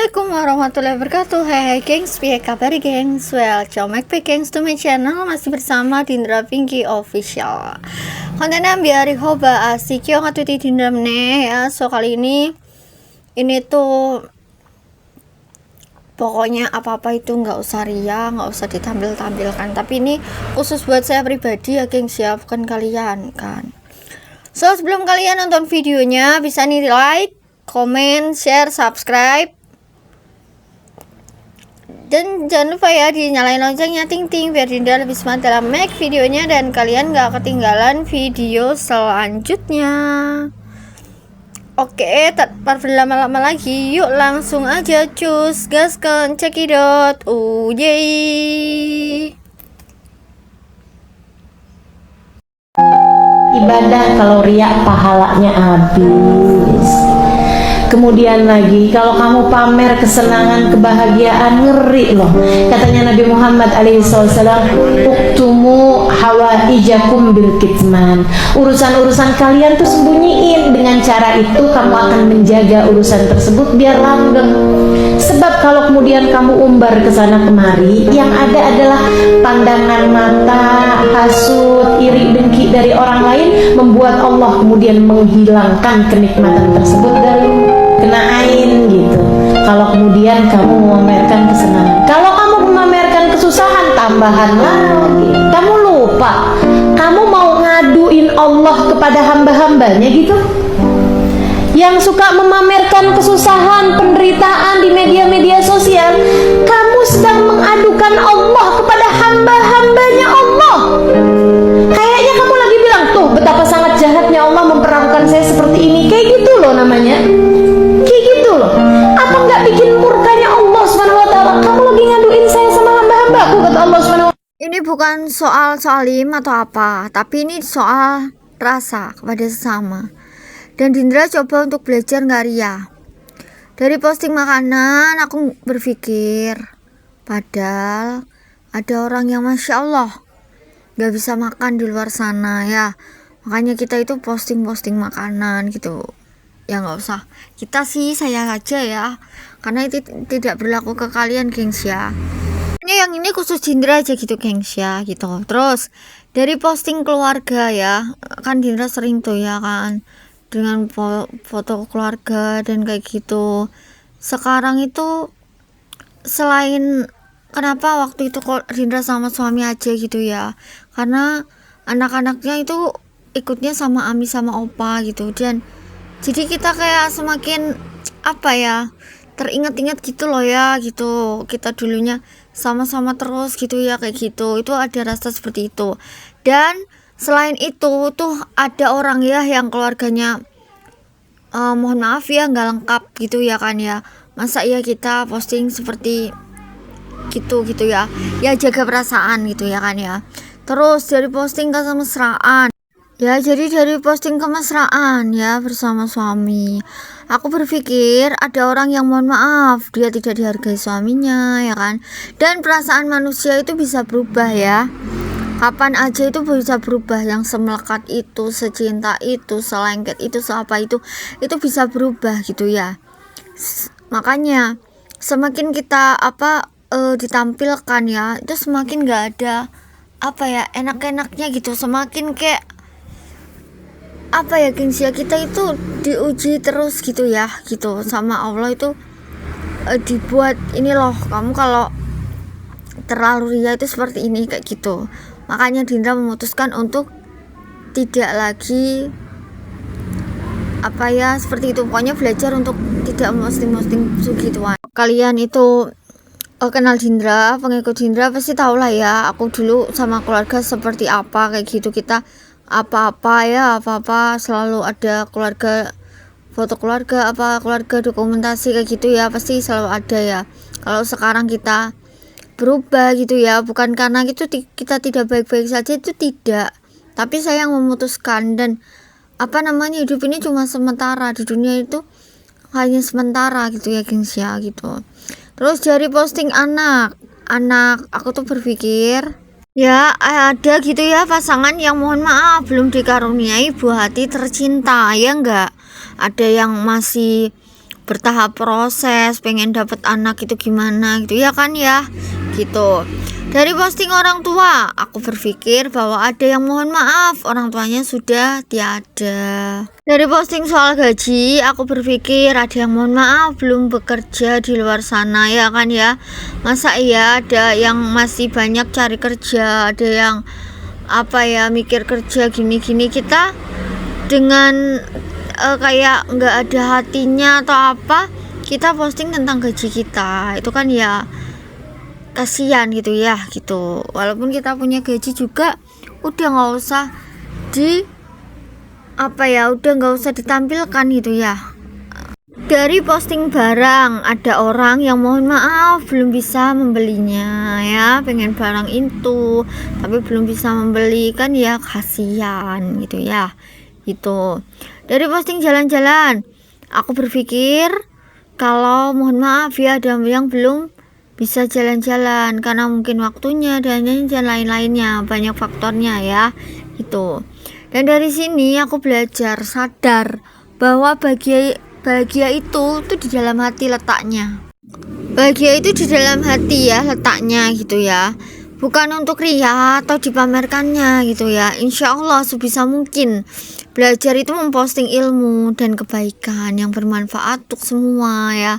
Assalamualaikum warahmatullahi wabarakatuh. Hai gengs, apa kabar gengs? Welcome back gengs to my channel. Masih bersama Dindra Pinky Official. Kontennya biar hoba asik yo ngatuti Dindra meneh ya. So kali ini tuh pokoknya apa-apa itu nggak usah ria, nggak usah ditampil-tampilkan. Tapi ini khusus buat saya pribadi ya gengs ya, bukan kalian kan. So sebelum kalian nonton videonya bisa nih like, komen, share, subscribe, dan jangan lupa ya dinyalain loncengnya ting-ting biar Dinda lebih semangat dalam make videonya dan kalian gak ketinggalan video selanjutnya. Oke, tanpa berlama-lama lagi, yuk langsung aja cus gaskan cekidot. Yeay. Ibadah kalau riak pahalanya habis. Kemudian lagi kalau kamu pamer kesenangan, kebahagiaan, ngeri loh. Katanya Nabi Muhammad alaihissalam, uktumu hawaijakum bil kitman. Urusan-urusan kalian tuh sembunyiin. Dengan cara itu kamu akan menjaga urusan tersebut biar langgeng. Sebab kalau kemudian kamu umbar ke sana kemari, yang ada adalah pandangan mata, hasud, iri, dengki dari orang lain, membuat Allah kemudian menghilangkan kenikmatan tersebut dari kenain gitu. Kalau kemudian kamu memamerkan kesenangan, kalau kamu memamerkan kesusahan, tambahan lagi. Kamu lupa, kamu mau ngaduin Allah kepada hamba-hambanya gitu, yang suka memamerkan kesusahan, penderitaan di media-media sosial. Kamu sedang mengadukan Allah kepada hamba-hambanya Allah. Kayaknya kamu lagi bilang, tuh betapa sangat jahatnya Allah memperlakukan saya seperti ini. Kayak gitu loh namanya. Kayak gitu loh. Apa nggak bikin murkanya Allah Subhanahu wa taala? Kamu lagi ngaduin saya sama hamba-hambaku, kata Allah Subhanahu wa taala. Ini bukan soal salim atau apa, tapi ini soal rasa kepada sesama. Dan Dindra coba untuk belajar nggak ria. Dari posting makanan aku berpikir, padahal ada orang yang Masya Allah nggak bisa makan di luar sana ya. Makanya kita itu posting makanan gitu. Ya nggak usah. Kita sih saya aja ya. Karena itu tidak berlaku ke kalian gengs ya. Yang ini khusus Dindra aja gitu gengs ya gitu. Terus dari posting keluarga ya. Kan Dindra sering tuh ya kan, dengan foto keluarga dan kayak gitu. Sekarang itu selain kenapa waktu itu kok Dindra sama suami aja gitu ya, karena anak-anaknya itu ikutnya sama Ami sama Opa gitu. Dan jadi kita kayak semakin apa ya, teringat-ingat gitu loh ya gitu, kita dulunya sama-sama terus gitu ya kayak gitu. Itu ada rasa seperti itu. Dan selain itu tuh ada orang ya yang keluarganya mohon maaf ya nggak lengkap gitu ya kan ya. Masa ya kita posting seperti gitu ya. Ya jaga perasaan gitu ya kan ya. Terus dari posting kemesraan ya, jadi dari posting kemesraan ya bersama suami, aku berpikir ada orang yang mohon maaf dia tidak dihargai suaminya ya kan. Dan perasaan manusia itu bisa berubah ya, kapan aja itu bisa berubah. Yang semelekat itu, secinta itu, selengket itu, seapa itu bisa berubah gitu ya. Makanya semakin kita ditampilkan ya, itu semakin gak ada apa ya enak-enaknya gitu. Semakin kayak apa ya gengs ya, kita itu diuji terus gitu ya gitu sama Allah itu. Dibuat ini loh, kamu kalau terlalu ria itu seperti ini kayak gitu. Makanya Dindra memutuskan untuk tidak lagi apa ya seperti itu. Pokoknya belajar untuk tidak posting segituan. Kalian itu kenal Dindra, pengikut Dindra pasti tahu lah ya, aku dulu sama keluarga seperti apa kayak gitu. Kita apa-apa selalu ada keluarga, foto keluarga, keluarga dokumentasi kayak gitu ya, pasti selalu ada ya. Kalau sekarang kita berubah gitu ya, bukan karena gitu kita tidak baik-baik saja, itu tidak, tapi saya yang memutuskan. Dan hidup ini cuma sementara, di dunia itu hanya sementara gitu ya gengs ya gitu. Terus dari posting anak aku tuh berpikir ya ada gitu ya pasangan yang mohon maaf belum dikaruniai buah hati tercinta ya enggak. Ada yang masih bertahap proses, pengen dapat anak itu gimana gitu ya kan ya, gitu. Dari posting orang tua, aku berpikir bahwa ada yang mohon maaf orang tuanya sudah tiada. Dari posting soal gaji, aku berpikir ada yang mohon maaf belum bekerja di luar sana ya kan ya. Masa iya ada yang masih banyak cari kerja, ada yang mikir kerja gini-gini, kita dengan kayak nggak ada hatinya atau apa, kita posting tentang gaji kita, itu kan ya kasihan gitu ya gitu. Walaupun kita punya gaji juga udah nggak usah udah nggak usah ditampilkan gitu ya. Dari posting barang, ada orang yang mohon maaf belum bisa membelinya ya, pengen barang itu tapi belum bisa membeli, kan ya kasihan gitu ya gitu. Dari posting jalan-jalan, aku berpikir kalau mohon maaf ya ada yang belum bisa jalan-jalan karena mungkin waktunya dan lain-lainnya, banyak faktornya ya gitu. Dan dari sini aku belajar sadar bahwa bahagia itu tuh di dalam hati letaknya. Bahagia itu di dalam hati ya letaknya gitu ya, bukan untuk ria atau dipamerkannya gitu ya. Insya Allah sebisa mungkin belajar itu memposting ilmu dan kebaikan yang bermanfaat untuk semua ya.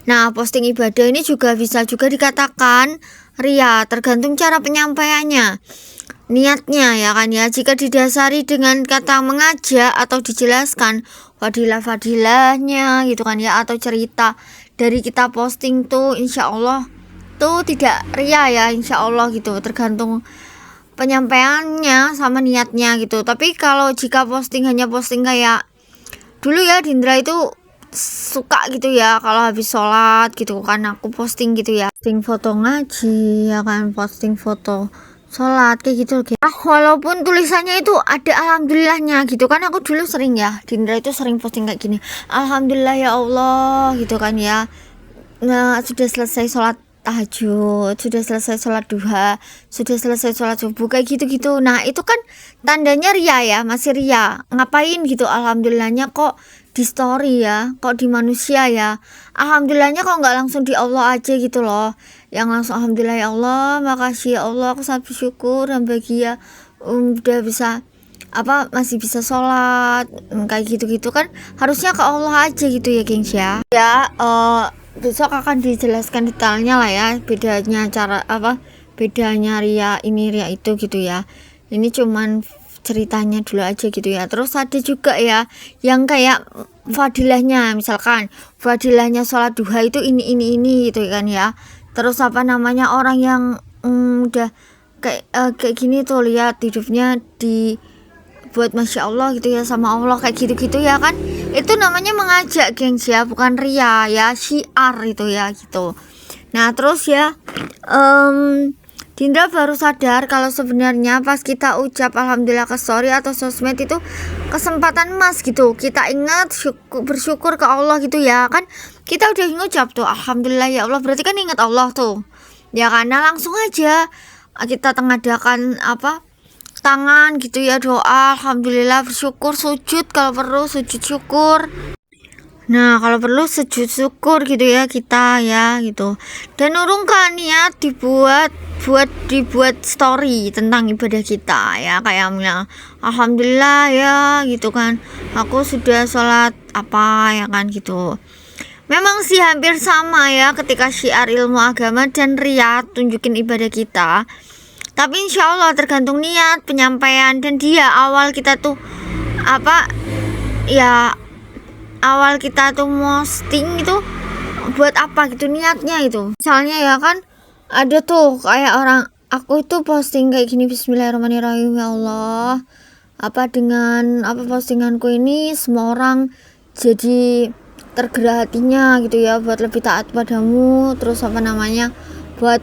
Nah, posting ibadah ini juga bisa juga dikatakan ria, tergantung cara penyampaiannya, niatnya ya kan ya. Jika didasari dengan kata mengajak atau dijelaskan fadilah-fadilahnya gitu kan ya, atau cerita dari kita posting tuh insya Allah tuh tidak ria ya, insya Allah gitu, tergantung penyampaiannya sama niatnya gitu. Tapi kalau jika posting hanya posting kayak dulu ya, Dindra itu suka gitu ya kalau habis sholat gitu kan aku posting gitu ya, posting foto ngaji ya kan, posting foto sholat kayak gitu. Walaupun tulisannya itu ada alhamdulillahnya gitu kan, aku dulu sering ya, Dindra itu sering posting kayak gini, alhamdulillah ya Allah gitu kan ya. Nah, sudah selesai sholat tahajud, sudah selesai sholat duha, sudah selesai sholat subuh kayak gitu-gitu. Nah itu kan tandanya ria ya, masih ria. Ngapain gitu alhamdulillahnya kok di story ya, kok di manusia ya, alhamdulillahnya kok nggak langsung di Allah aja gitu loh, yang langsung alhamdulillah ya Allah, makasih ya Allah, aku sangat bersyukur dan bahagia udah bisa masih bisa sholat kayak gitu-gitu kan, harusnya ke Allah aja gitu ya gengs ya. Besok akan dijelaskan detailnya lah ya, bedanya bedanya ria ini ria itu gitu ya. Ini cuman ceritanya dulu aja gitu ya. Terus ada juga ya yang kayak fadilahnya, misalkan fadilahnya sholat duha itu ini gitu kan ya. Terus orang yang udah kayak gini tuh, lihat hidupnya buat masya Allah gitu ya sama Allah kayak gitu-gitu ya kan, itu namanya mengajak gengs ya, bukan ria ya, syiar itu ya gitu. Nah terus ya Dindra baru sadar kalau sebenarnya pas kita ucap alhamdulillah ke story atau sosmed itu kesempatan emas gitu, kita ingat bersyukur ke Allah gitu ya kan, kita udah ngucap tuh alhamdulillah ya Allah, berarti kan ingat Allah tuh ya, karena langsung aja kita tengadakan tangan gitu ya, doa alhamdulillah, bersyukur, sujud kalau perlu sujud syukur. Nah kalau perlu sujud syukur gitu ya kita ya gitu, dan urungkan niat dibuat story tentang ibadah kita ya, kayak alhamdulillah ya gitu kan, aku sudah sholat ya kan gitu. Memang sih hampir sama ya ketika syiar ilmu agama dan ria tunjukin ibadah kita. Tapi insya Allah tergantung niat penyampaian, dan awal kita tuh awal kita tuh posting itu buat apa gitu, niatnya itu. Misalnya ya kan ada tuh kayak orang, aku itu posting kayak gini, bismillahirrahmanirrahim ya Allah, dengan postinganku ini semua orang jadi tergerak hatinya gitu ya, buat lebih taat padamu, terus buat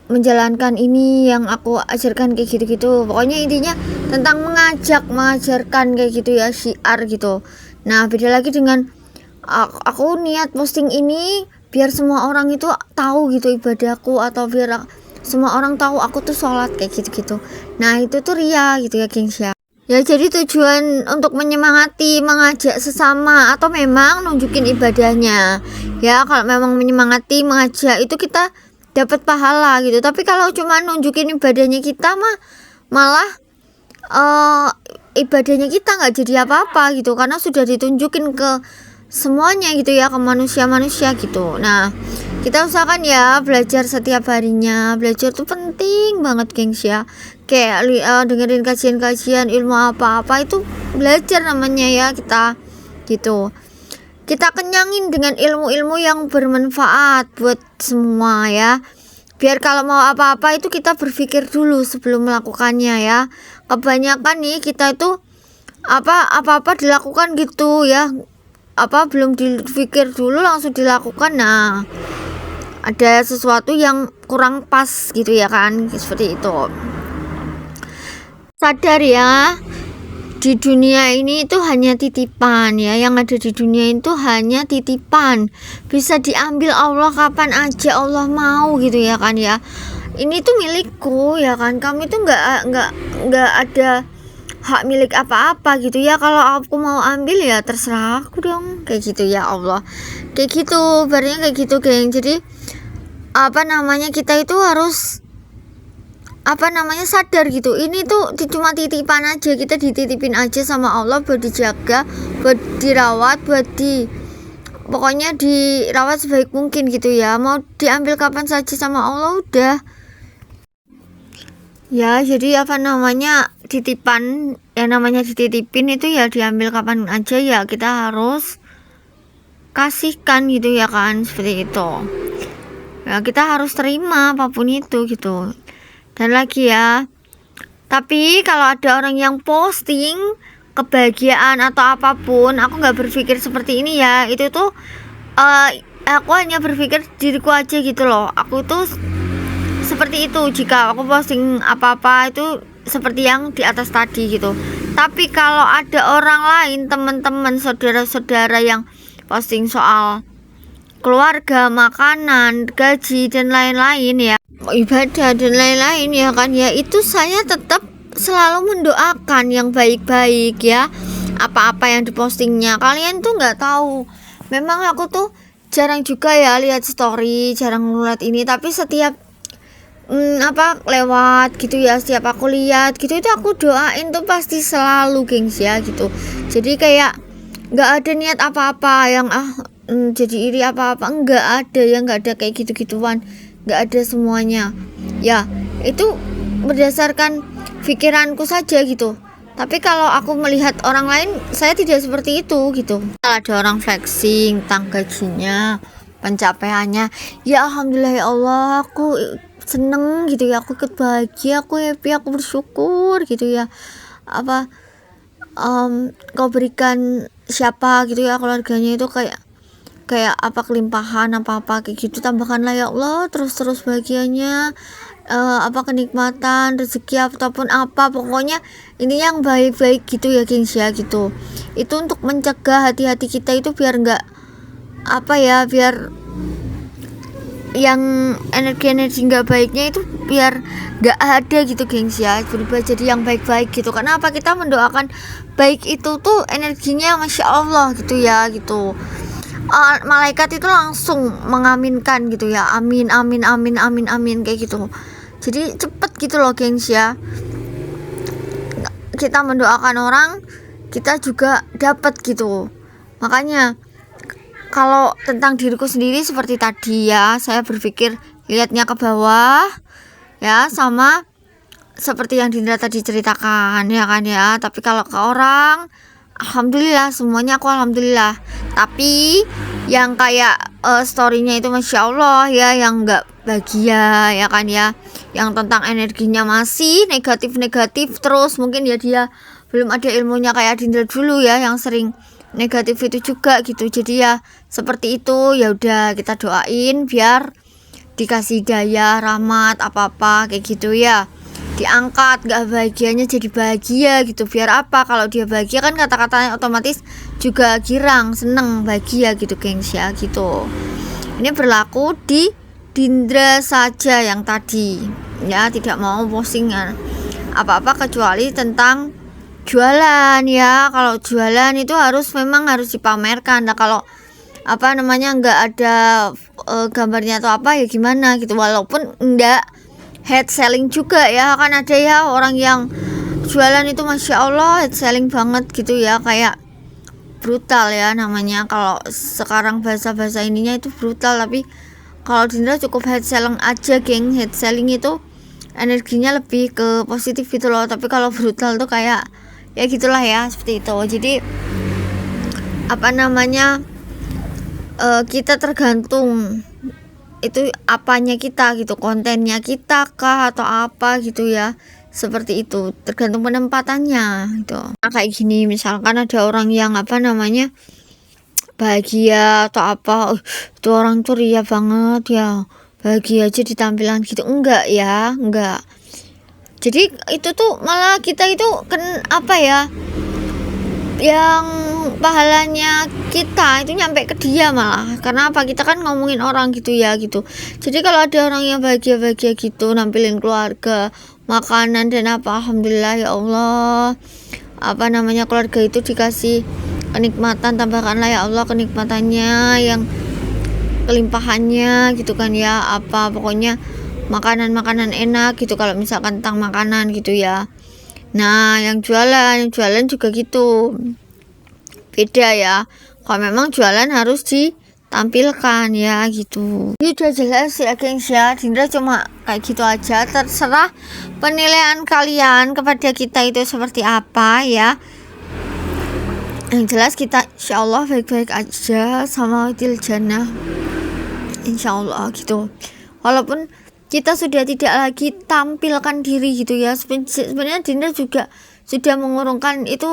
menjalankan ini yang aku ajarkan kayak gitu-gitu. Pokoknya intinya tentang mengajarkan kayak gitu ya, syiar gitu. Nah beda lagi dengan aku niat posting ini biar semua orang itu tahu gitu ibadahku, atau biar, semua orang tahu aku tuh sholat kayak gitu-gitu. Nah itu tuh ria gitu ya gengs ya. Ya, jadi tujuan untuk menyemangati, mengajak sesama, atau memang nunjukin ibadahnya. Ya, kalau memang menyemangati, mengajak itu kita dapat pahala gitu. Tapi kalau cuma nunjukin ibadahnya kita malah ibadahnya kita nggak jadi apa-apa gitu, karena sudah ditunjukin ke semuanya gitu ya, ke manusia-manusia gitu. Nah, kita usahakan ya belajar setiap harinya. Belajar tuh penting banget gengs ya, kayak dengerin kajian-kajian ilmu apa-apa itu belajar namanya ya kita gitu. Kita kenyangin dengan ilmu-ilmu yang bermanfaat buat semua ya, biar kalau mau apa-apa itu kita berpikir dulu sebelum melakukannya ya. Kebanyakan nih kita itu apa-apa dilakukan gitu ya, belum dipikir dulu langsung dilakukan. Nah, ada sesuatu yang kurang pas gitu ya kan, seperti itu. Sadar ya, di dunia ini itu hanya titipan ya, yang ada di dunia itu hanya titipan, bisa diambil Allah kapan aja Allah mau gitu ya kan ya. Ini tuh milikku ya kan, kamu itu nggak ada hak milik apa-apa gitu ya. Kalau aku mau ambil ya terserah aku dong, kayak gitu ya Allah, kayak gitu barunya kayak gitu geng. Jadi kita itu harus sadar gitu, ini tuh cuma titipan aja, kita dititipin aja sama Allah buat dijaga, buat dirawat, pokoknya dirawat sebaik mungkin gitu ya. Mau diambil kapan saja sama Allah udah ya. Jadi titipan yang namanya dititipin itu ya diambil kapan aja ya, kita harus kasihkan gitu ya kan, seperti itu ya. Kita harus terima apapun itu gitu. Dan lagi ya, tapi kalau ada orang yang posting kebahagiaan atau apapun, aku nggak berpikir seperti ini ya. Itu tuh aku hanya berpikir diriku aja gitu loh. Aku tuh seperti itu, jika aku posting apa-apa itu seperti yang di atas tadi gitu. Tapi kalau ada orang lain, teman-teman, saudara-saudara yang posting soal keluarga, makanan, gaji dan lain-lain ya, ibadah dan lain-lain ya kan ya, itu saya tetap selalu mendoakan yang baik-baik ya. Apa-apa yang dipostingnya, kalian tuh nggak tahu, memang aku tuh jarang juga ya lihat story, jarang ngeliat ini, tapi setiap lewat gitu ya, setiap aku lihat gitu itu aku doain tuh pasti selalu gengs ya gitu. Jadi kayak nggak ada niat apa-apa yang jadi iri apa-apa, nggak ada kayak gitu-gituan, nggak ada semuanya ya. Itu berdasarkan pikiranku saja gitu. Tapi kalau aku melihat orang lain, saya tidak seperti itu gitu. Ada orang flexing tentang gajinya, pencapaiannya, ya alhamdulillah ya Allah, aku seneng gitu ya, aku ikut bahagia, aku happy, aku bersyukur gitu ya. Kau berikan siapa gitu ya, keluarganya itu kayak kelimpahan apa kayak gitu, tambahkanlah ya Allah terus bahagianya, kenikmatan rezeki ataupun pokoknya ini yang baik-baik gitu ya gengs ya gitu. Itu untuk mencegah hati-hati kita itu biar nggak biar yang energi nggak baiknya itu biar nggak ada gitu gengs ya, berubah jadi yang baik-baik gitu. Kenapa kita mendoakan baik itu tuh energinya masya Allah gitu ya gitu. Malaikat itu langsung mengaminkan gitu ya, amin amin amin amin amin kayak gitu. Jadi cepet gitu loh gengs ya, kita mendoakan orang kita juga dapat gitu. Makanya kalau tentang diriku sendiri seperti tadi ya, saya berpikir lihatnya ke bawah ya, sama seperti yang Dindra tadi ceritakan ya kan ya. Tapi kalau ke orang, alhamdulillah semuanya aku alhamdulillah. Tapi yang kayak storynya itu masya Allah ya, yang nggak bahagia ya kan ya, yang tentang energinya masih negatif terus, mungkin ya dia belum ada ilmunya kayak Dindra dulu ya, yang sering negatif itu juga gitu. Jadi ya seperti itu, ya udah kita doain biar dikasih daya rahmat apa kayak gitu ya, diangkat gak bahagianya jadi bahagia gitu. Biar kalau dia bahagia kan kata-katanya otomatis juga girang, seneng, bahagia gitu gengs ya gitu. Ini berlaku di Dindra saja yang tadi ya, tidak mau posting apa kecuali tentang jualan ya. Kalau jualan itu memang harus dipamerkan. Nah kalau apa namanya nggak ada gambarnya atau apa ya gimana gitu, walaupun enggak head selling juga ya, kan ada ya orang yang jualan itu masya Allah head selling banget gitu ya, kayak brutal ya namanya. Kalau sekarang bahasa ininya itu brutal, tapi kalau Dindra cukup head selling aja geng. Head selling itu energinya lebih ke positif gitu loh, tapi kalau brutal tuh kayak ya gitulah ya, seperti itu. Jadi apa namanya kita tergantung itu apanya kita gitu, kontennya kita kah atau apa gitu ya, seperti itu, tergantung penempatannya gitu. Nah, kayak gini misalkan ada orang yang apa namanya bahagia atau apa, itu orang tuh ria banget ya, bahagia aja di tampilan gitu, enggak ya, enggak. Jadi itu tuh malah kita itu apa ya, yang pahalanya kita itu nyampe ke dia malah. Karena apa, kita kan ngomongin orang gitu ya gitu. Jadi kalau ada orang yang bahagia gitu nampilin keluarga, makanan dan apa, alhamdulillah ya Allah, apa namanya keluarga itu dikasih kenikmatan, tambahkanlah ya Allah kenikmatannya yang kelimpahannya gitu kan ya, apa pokoknya makanan enak gitu kalau misalkan tentang makanan gitu ya. Nah yang jualan juga gitu, beda ya. Kalau memang jualan harus ditampilkan ya gitu. Ini udah jelas ya gengs ya, Dindra cuma kayak gitu aja, terserah penilaian kalian kepada kita itu seperti apa ya. Yang jelas kita insyaallah baik-baik aja sama Diljana, insyaallah gitu. Walaupun kita sudah tidak lagi tampilkan diri gitu ya, sebenarnya Dindra juga sudah mengurungkan itu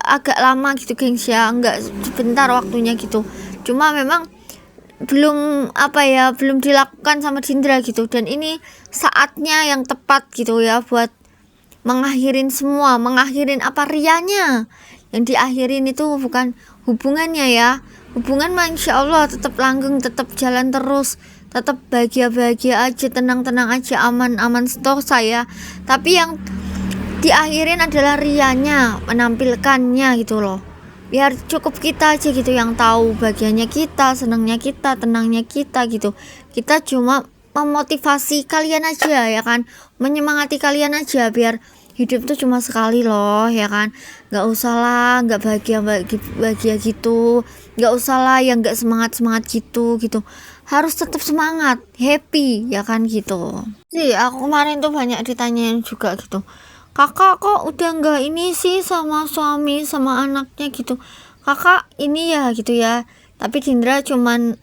agak lama gitu gengs ya, enggak sebentar waktunya gitu, cuma memang belum apa ya, belum dilakukan sama Dindra gitu. Dan ini saatnya yang tepat gitu ya buat mengakhirin semua, mengakhirin apa rianya. Yang diakhirin itu bukan hubungannya ya, hubungan masya Allah tetap langgeng, tetap jalan terus, tetap bahagia aja, tenang aja, aman stok saya. Tapi yang diakhirin adalah rianya, menampilkannya gitu loh. Biar cukup kita aja gitu yang tahu bahagianya kita, senangnya kita, tenangnya kita gitu. Kita cuma memotivasi kalian aja ya kan, menyemangati kalian aja, biar hidup tuh cuma sekali loh ya kan. Gak usah lah gak bahagia gitu, gak usah lah yang gak semangat gitu, harus tetap semangat, happy ya kan gitu sih. Aku kemarin tuh banyak ditanyain juga gitu, kakak kok udah nggak ini sih sama suami sama anaknya gitu, kakak ini ya gitu ya. Tapi Dindra cuman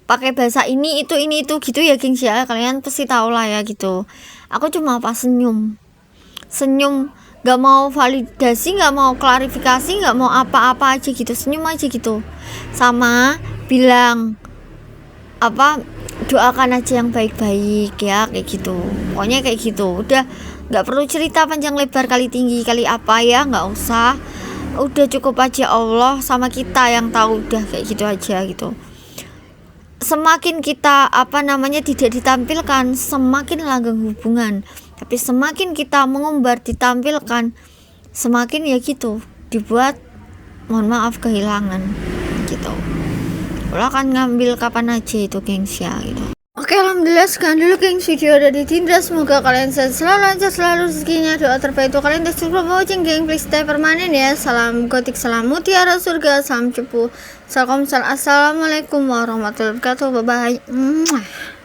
pakai bahasa ini itu gitu ya gengs ya, kalian pasti tahu lah ya gitu. Aku cuma apa senyum, nggak mau validasi, nggak mau klarifikasi, nggak mau apa-apa aja gitu, senyum aja gitu, sama bilang apa, doakan aja yang baik-baik ya, kayak gitu. Pokoknya kayak gitu, udah nggak perlu cerita panjang lebar kali tinggi kali apa ya, nggak usah, udah cukup aja Allah sama kita yang tahu, udah kayak gitu aja gitu. Semakin kita apa namanya tidak ditampilkan, semakin langgeng hubungan. Tapi semakin kita mengumbar, ditampilkan, semakin ya gitu dibuat mohon maaf kehilangan gitu. Lo akan ngambil kapan aja itu gengs ya gitu. Oke, alhamdulillah sekian dulu gengs video dari Dindra. Semoga kalian selalu lancar, selalu rezekinya. Doa terbaik untuk kalian. Thanks for watching geng, please stay permanen ya. Salam gotik, salam mutiara surga, salam cepu. Assalamualaikum warahmatullahi wabarakatuh. Bye bye.